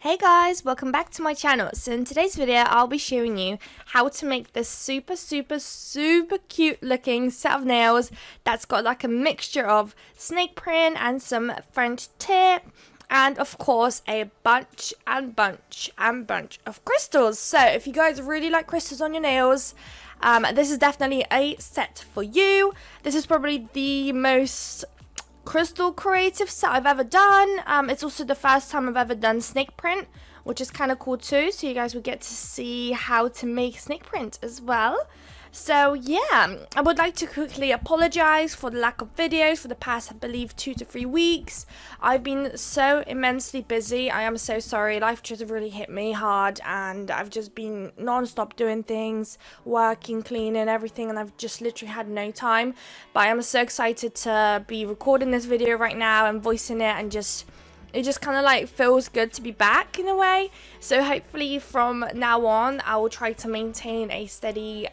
Hey guys, welcome back to my channel. So in today's video, I'll be showing you how to make this super cute looking set of nails that's got like a mixture of snake print and some French tip and of course a bunch of crystals. So if you guys really like crystals on your nails, this is definitely a set for you. This is probably the most crystal creative set I've ever done. It's also the first time I've ever done snake print, which is kind of cool too, so you guys will get to see how to make snake print as well. So yeah, I would like to quickly apologize for the lack of videos for the past, I believe, 2 to 3 weeks. I've been so immensely busy. I am so sorry. Life just really hit me hard and I've just been non-stop doing things, working, cleaning, everything, and I've just literally had no time. But I am so excited to be recording this video right now and voicing it, and it just kind of like feels good to be back in a way. So hopefully from now on I will try to maintain a steady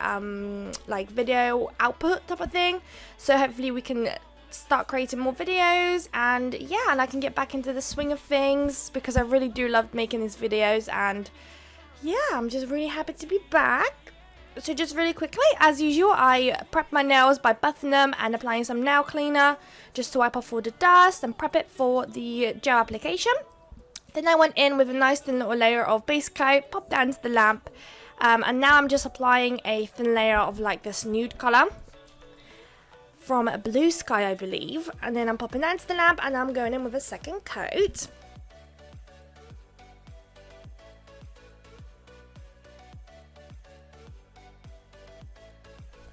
like video output type of thing, so hopefully we can start creating more videos, and yeah, and I can get back into the swing of things because I really do love making these videos. And yeah, I'm just really happy to be back. So just really quickly, as usual, I prep my nails by buffing them and applying some nail cleaner just to wipe off all the dust and prep it for the gel application. Then I went in with a nice thin little layer of base coat, popped that into the lamp, and now I'm just applying a thin layer of like this nude color from Blue Sky, I believe, and then I'm popping that into the lamp and I'm going in with a second coat.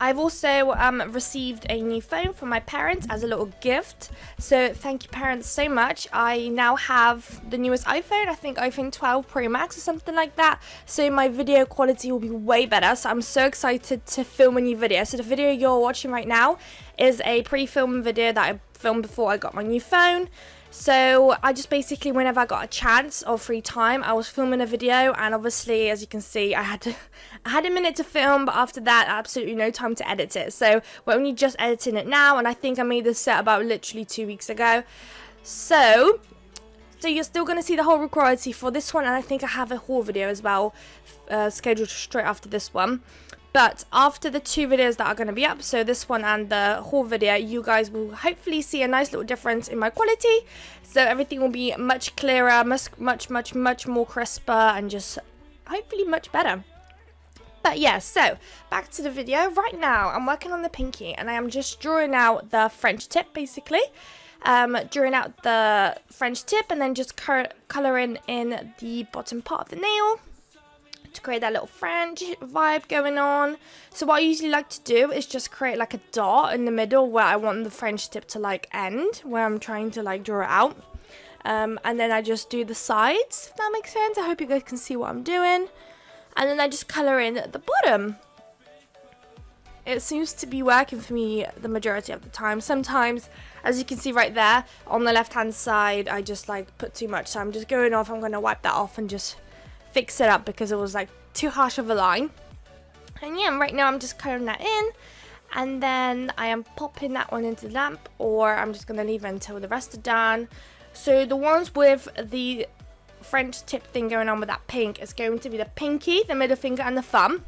I've also received a new phone from my parents as a little gift, so thank you parents so much. I now have the newest iPhone, I think iPhone 12 Pro Max or something like that, so my video quality will be way better. So I'm so excited to film a new video. So the video you're watching right now is a pre-filmed video that I filmed before I got my new phone. So I just basically, whenever I got a chance or free time, I was filming a video, and obviously, as you can see, I had a minute to film, but after that, absolutely no time to edit it. So we're only just editing it now, and I think I made this set about literally 2 weeks ago. So you're still going to see the whole quality for this one, and I think I have a haul video as well scheduled straight after this one. But after the 2 videos that are going to be up, so this one and the haul video, you guys will hopefully see a nice little difference in my quality. So everything will be much clearer, much more crisper, and just hopefully much better. But yeah, so back to the video. Right now I'm working on the pinky, and I am just drawing out the French tip basically. Drawing out the French tip and then just colouring in the bottom part of the nail to create that little French vibe going on. So what I usually like to do is just create like a dot in the middle where I want the French tip to like end, where I'm trying to like draw it out. And then I just do the sides, if that makes sense. I hope you guys can see what I'm doing. And then I just colour in the bottom. It seems to be working for me the majority of the time. Sometimes, as you can see right there, on the left hand side, I just like put too much. So I'm just going off, I'm going to wipe that off and just fix it up because it was like too harsh of a line. And yeah, right now I'm just colouring that in, and then I am popping that one into the lamp, or I'm just going to leave it until the rest are done. So the ones with the French tip thing going on with that pink is going to be the pinky, the middle finger, and the thumb,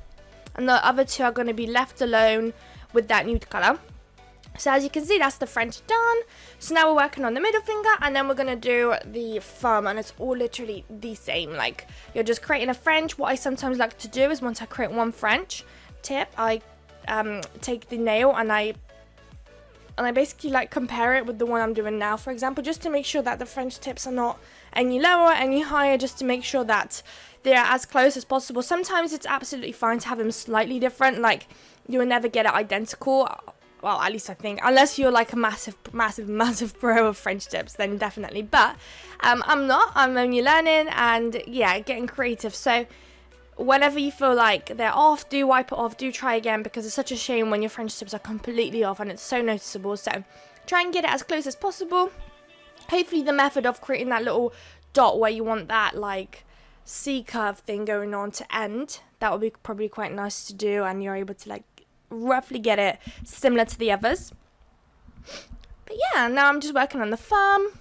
and the other 2 are going to be left alone with that nude colour. So as you can see, that's the French done. So now we're working on the middle finger, and then we're going to do the thumb, and it's all literally the same. Like, you're just creating a French. What I sometimes like to do is once I create one French tip, I take the nail and I basically like compare it with the one I'm doing now, for example, just to make sure that the French tips are not any lower, any higher, just to make sure that they're as close as possible. Sometimes it's absolutely fine to have them slightly different, like you will never get it identical. Well, at least I think, unless you're like a massive pro of French tips, then definitely. But I'm not. I'm only learning and yeah, getting creative. So whenever you feel like they're off, do wipe it off, do try again, because it's such a shame when your French tips are completely off and it's so noticeable. So try and get it as close as possible. Hopefully the method of creating that little dot where you want that like C curve thing going on to end, that would be probably quite nice to do, and you're able to like roughly get it similar to the others. But yeah, now I'm just working on the thumb.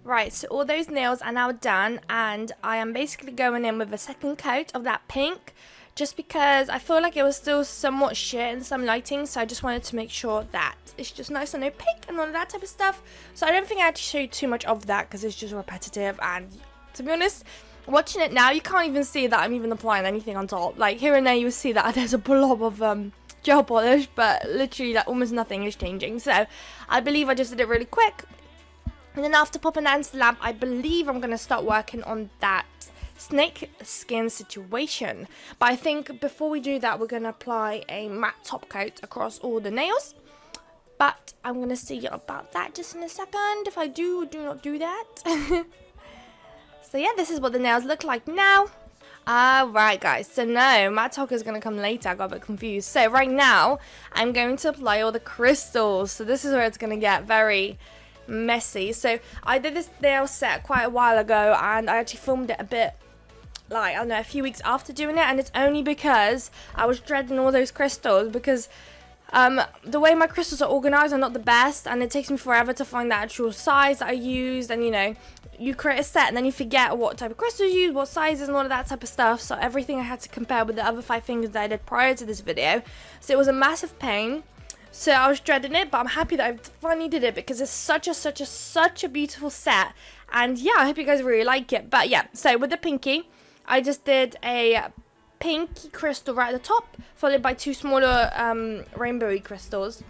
Right, so all those nails are now done, and I am basically going in with a second coat of that pink, just because I feel like it was still somewhat shit in some lighting, so I just wanted to make sure that it's just nice and opaque and all of that type of stuff. So I don't think I had to show you too much of that, because it's just repetitive, and to be honest, watching it now, you can't even see that I'm even applying anything on top. Like, here and there you will see that there's a blob of gel polish, but literally like almost nothing is changing. So I believe I just did it really quick. And then after popping that into the lamp, I believe I'm going to start working on that snake skin situation. But I think before we do that, we're going to apply a matte top coat across all the nails. But I'm going to see about that just in a second, if I do or do not do that. So yeah, this is what the nails look like now. Alright guys, so no, matte top is going to come later, I got a bit confused. So right now, I'm going to apply all the crystals. So this is where it's going to get very messy. So I did this nail set quite a while ago, and I actually filmed it a bit, like, I don't know, a few weeks after doing it, and it's only because I was dreading all those crystals, because the way my crystals are organized are not the best, and it takes me forever to find the actual size that I used. And you know, you create a set and then you forget what type of crystals you use, what sizes, and all of that type of stuff. So everything I had to compare with the other 5 fingers that I did prior to this video, so it was a massive pain. So I was dreading it, but I'm happy that I finally did it, because it's such a beautiful set. And yeah, I hope you guys really like it. But yeah, so with the pinky, I just did a pinky crystal right at the top, followed by 2 smaller rainbowy crystals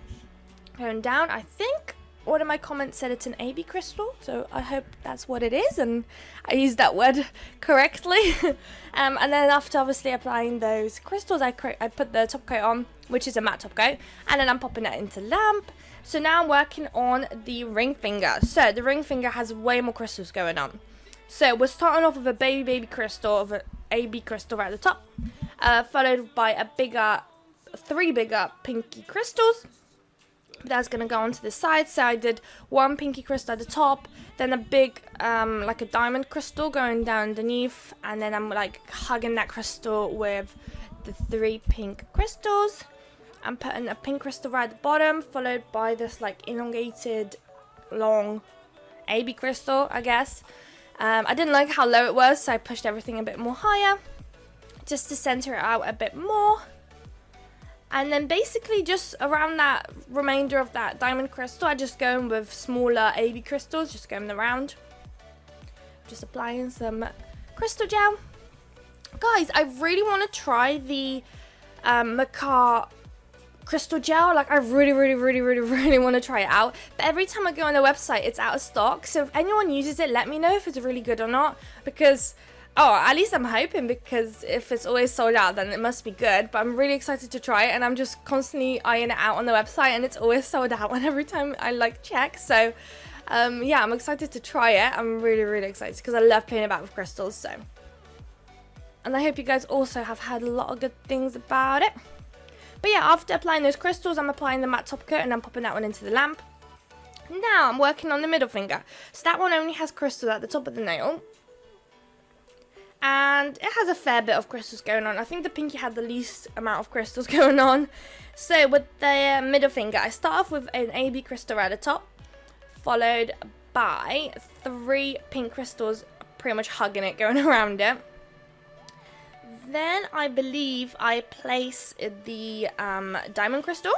going down. I think one of my comments said it's an AB crystal, so I hope that's what it is, and I used that word correctly. And then after obviously applying those crystals, I put the top coat on, which is a matte top coat, and then I'm popping that into lamp. So now I'm working on the ring finger. So the ring finger has way more crystals going on. So we're starting off with a baby crystal, of an AB crystal right at the top, followed by a 3 bigger pinky crystals. That's going to go onto the side. So I did 1 pinky crystal at the top, then a big like a diamond crystal going down underneath, and then I'm like hugging that crystal with the 3 pink crystals. I'm putting a pink crystal right at the bottom, followed by this like elongated long AB crystal, I guess. I didn't like how low it was, so I pushed everything a bit more higher just to center it out a bit more. And then basically just around that remainder of that diamond crystal, I just go in with smaller AB crystals, just going around. Just applying some crystal gel. Guys, I really want to try the Macar crystal gel. Like, I really want to try it out. But every time I go on the website, it's out of stock. So if anyone uses it, let me know if it's really good or not. Because, oh, at least I'm hoping, because if it's always sold out, then it must be good. But I'm really excited to try it, and I'm just constantly eyeing it out on the website, and it's always sold out and every time I like check. So yeah, I'm excited to try it. I'm really excited, because I love playing about with crystals. So, and I hope you guys also have had a lot of good things about it. But yeah, after applying those crystals, I'm applying the matte top coat, and I'm popping that one into the lamp. Now I'm working on the middle finger. So that one only has crystals at the top of the nail, and it has a fair bit of crystals going on. I think the pinky had the least amount of crystals going on. So with the middle finger, I start off with an AB crystal right at the top, followed by 3 pink crystals pretty much hugging it, going around it. Then I believe I place the diamond crystal.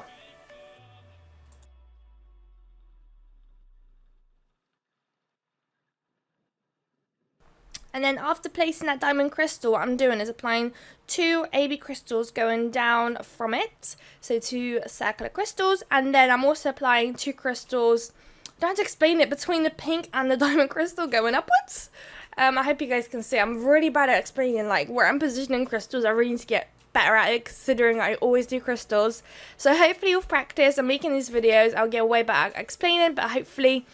And then after placing that diamond crystal, what I'm doing is applying 2 AB crystals going down from it. So 2 circular crystals. And then I'm also applying 2 crystals, I don't have to explain it, between the pink and the diamond crystal going upwards. I hope you guys can see. I'm really bad at explaining like where I'm positioning crystals. I really need to get better at it, considering I always do crystals. So hopefully with practice and making these videos, I'll get way better at explaining. But hopefully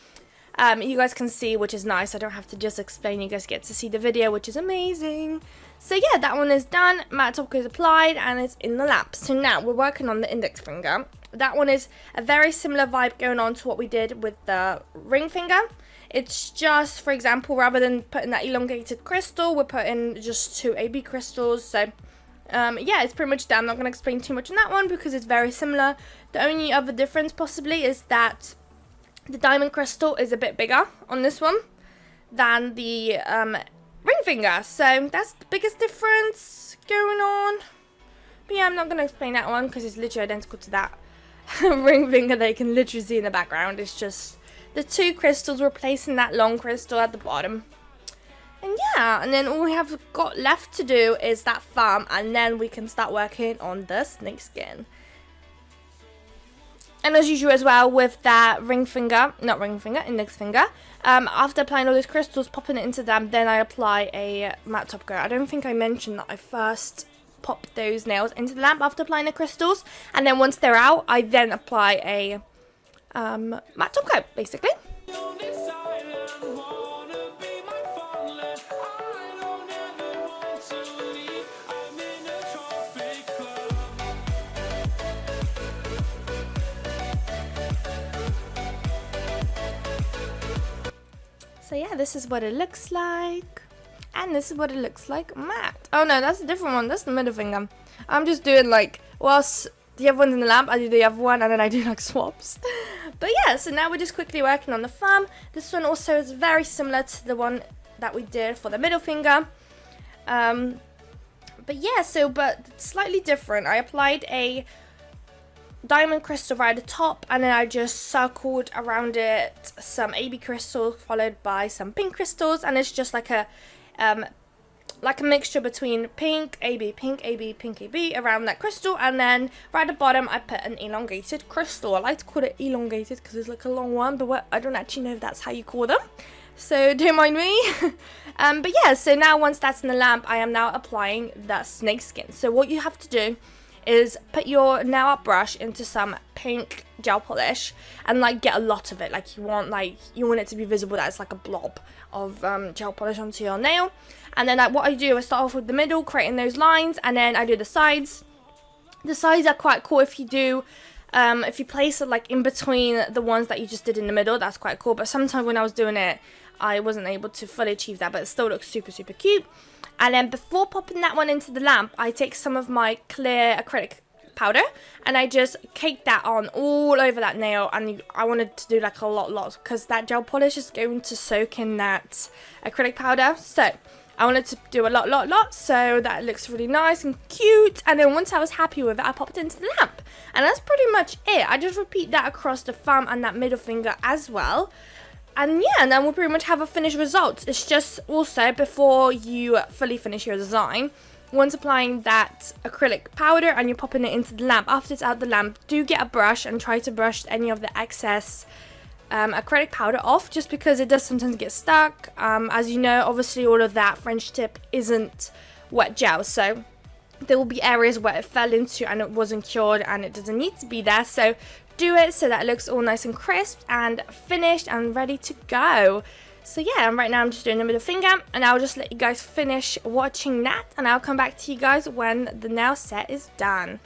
you guys can see, which is nice. I don't have to just explain. You guys get to see the video, which is amazing. So yeah, that one is done. Matte top coat is applied, and it's in the lamp. So now we're working on the index finger. That one is a very similar vibe going on to what we did with the ring finger. It's just, for example, rather than putting that elongated crystal, we're putting just 2 AB crystals. So yeah, it's pretty much done. I'm not going to explain too much on that one, because it's very similar. The only other difference possibly is that the diamond crystal is a bit bigger on this one. than the ring finger. So that's the biggest difference going on. But yeah, I'm not going to explain that one because it's literally identical to that ring finger that you can literally see in the background. It's just the 2 crystals replacing that long crystal at the bottom. And yeah, and then all we have got left to do is that thumb, and then we can start working on the snake skin. And as usual as well with that index finger, after applying all those crystals, popping it into them, then I apply a matte top coat. I don't think I mentioned that I first pop those nails into the lamp after applying the crystals, and then once they're out, I then apply a matte top coat, basically. So yeah, this is what it looks like. And this is what it looks like matte. Oh no, that's a different one. That's the middle finger. I'm just doing like, whilst the other one's in the lamp, I do the other one and then I do like swaps. But yeah, so now we're just quickly working on the thumb. This one also is very similar to the one that we did for the middle finger. But yeah, but slightly different. I applied a diamond crystal right at the top, and then I just circled around it some AB crystals followed by some pink crystals, and it's just like a mixture between pink, AB, pink, AB, pink, AB around that crystal, and then right at the bottom I put an elongated crystal. I like to call it elongated because it's like a long one, but I don't actually know if that's how you call them, so don't mind me. But yeah, so now once that's in the lamp, I am now applying the snake skin. So what you have to do is put your nail art brush into some pink gel polish and like get a lot of it. Like you want it to be visible that it's like a blob of gel polish onto your nail. And then what I do, I start off with the middle, creating those lines, and then I do the sides. The sides are quite cool if you do if you place it like in between the ones that you just did in the middle. That's quite cool, but sometimes when I was doing it I wasn't able to fully achieve that, but it still looks super cute. And then before popping that one into the lamp, I take some of my clear acrylic powder and I just cake that on all over that nail, and I wanted to do like a lot because that gel polish is going to soak in that acrylic powder. So I wanted to do a lot so that it looks really nice and cute. And then once I was happy with it, I popped it into the lamp, and that's pretty much it. I just repeat that across the thumb and that middle finger as well. And yeah, and then we'll pretty much have a finished result. It's just also before you fully finish your design, once applying that acrylic powder and you're popping it into the lamp, after it's out the lamp, do get a brush and try to brush any of the excess acrylic powder off, just because it does sometimes get stuck. As you know, obviously all of that French tip isn't wet gel, so there will be areas where it fell into and it wasn't cured and it doesn't need to be there. So do it so that it looks all nice and crisp and finished and ready to go. So yeah, and right now I'm just doing the middle finger, and I'll just let you guys finish watching that, and I'll come back to you guys when the nail set is done.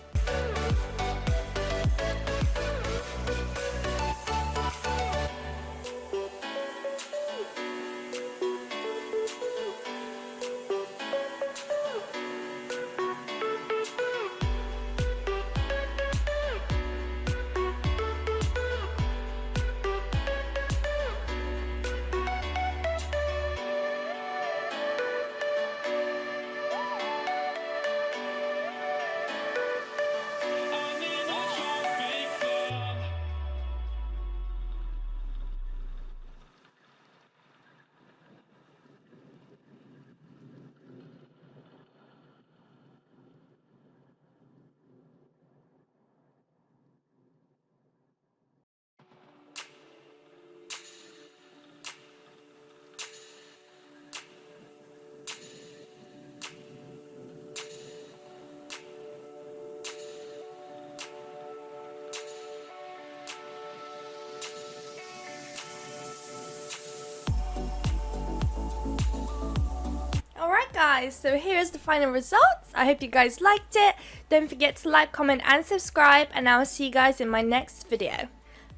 Alright guys, so here's the final results. I hope you guys liked it. Don't forget to like, comment and subscribe, and I will see you guys in my next video.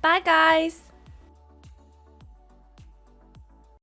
Bye guys!